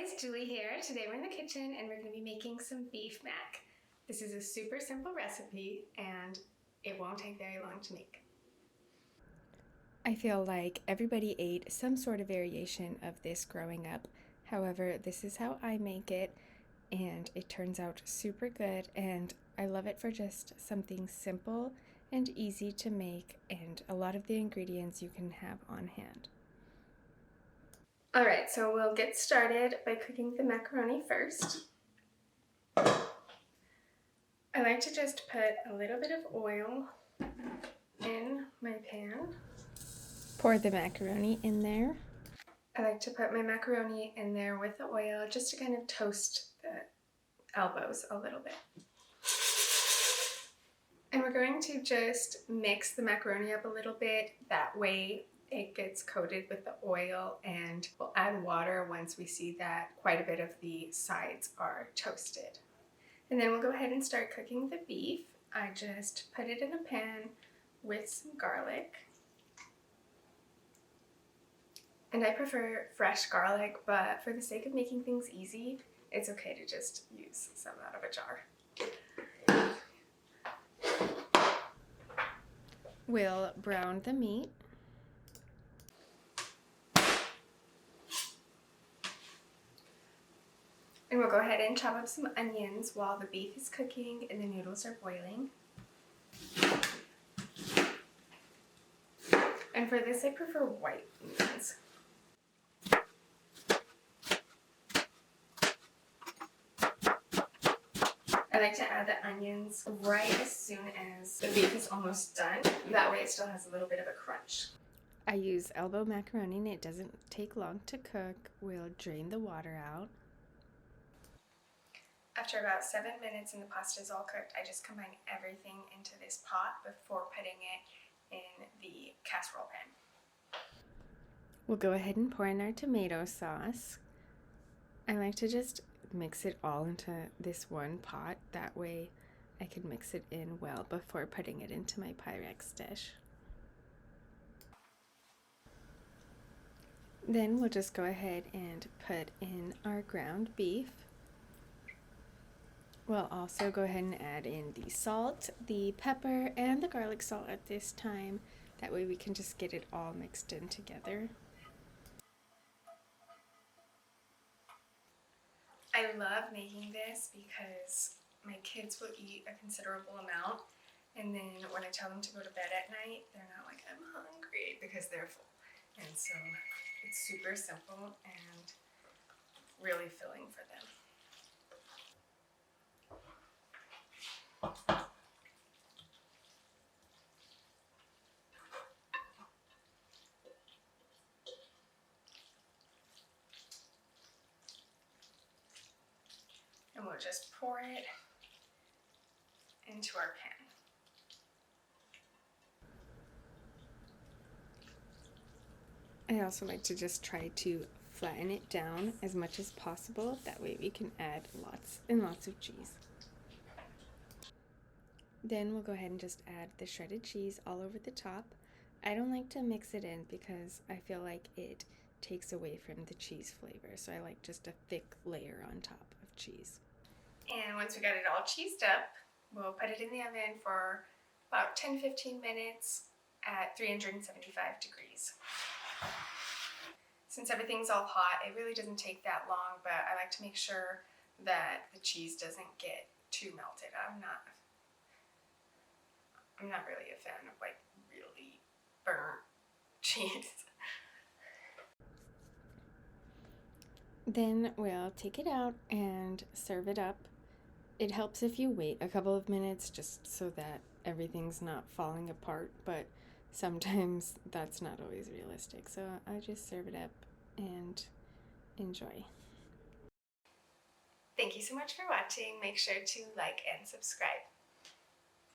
guys, Julie here. Today we're in the kitchen and we're going to be making some beef mac. This is a super simple recipe and it won't take very long to make. I feel like everybody ate some sort of variation of this growing up. However, this is how I make it and it turns out super good, and I love it for just something simple and easy to make, and a lot of the ingredients you can have on hand. Alright, so we'll get started by cooking the macaroni first. I like to just put a little bit of oil in my pan. Pour the macaroni in there. I like to put my macaroni in there with the oil just to kind of toast the elbows a little bit. And we're going to just mix the macaroni up a little bit. That way it gets coated with the oil, and we'll add water once we see that quite a bit of the sides are toasted. And then we'll go ahead and start cooking the beef. I just put it in a pan with some garlic. And I prefer fresh garlic, but for the sake of making things easy, it's okay to just use some out of a jar. We'll brown the meat. And we'll go ahead and chop up some onions while the beef is cooking and the noodles are boiling. And for this, I prefer white onions. I like to add the onions right as soon as the beef is almost done. That way it still has a little bit of a crunch. I use elbow macaroni and it doesn't take long to cook. We'll drain the water out. After about 7 minutes and the pasta is all cooked, I just combine everything into this pot before putting it in the casserole pan. We'll go ahead and pour in our tomato sauce. I like to just mix it all into this one pot. That way I can mix it in well before putting it into my Pyrex dish. Then we'll just go ahead and put in our ground beef. We'll also go ahead and add in the salt, the pepper, and the garlic salt at this time. That way we can just get it all mixed in together. I love making this because my kids will eat a considerable amount, and then when I tell them to go to bed at night, they're not like, I'm hungry, because they're full. And so it's super simple and really filling for them. And we'll just pour it into our pan. I also like to just try to flatten it down as much as possible. That way we can add lots and lots of cheese. Then we'll go ahead and just add the shredded cheese all over the top. I don't like to mix it in because I feel like it takes away from the cheese flavor. So I like just a thick layer on top of cheese. And once we got it all cheesed up, we'll put it in the oven for about 10-15 minutes at 375 degrees. Since everything's all hot, it really doesn't take that long, but I like to make sure that the cheese doesn't get too melted. I'm not really a fan of like really burnt cheese. Then we'll take it out and serve it up. It helps if you wait a couple of minutes just so that everything's not falling apart, but sometimes that's not always realistic. So I just serve it up and enjoy. Thank you so much for watching. Make sure to like and subscribe.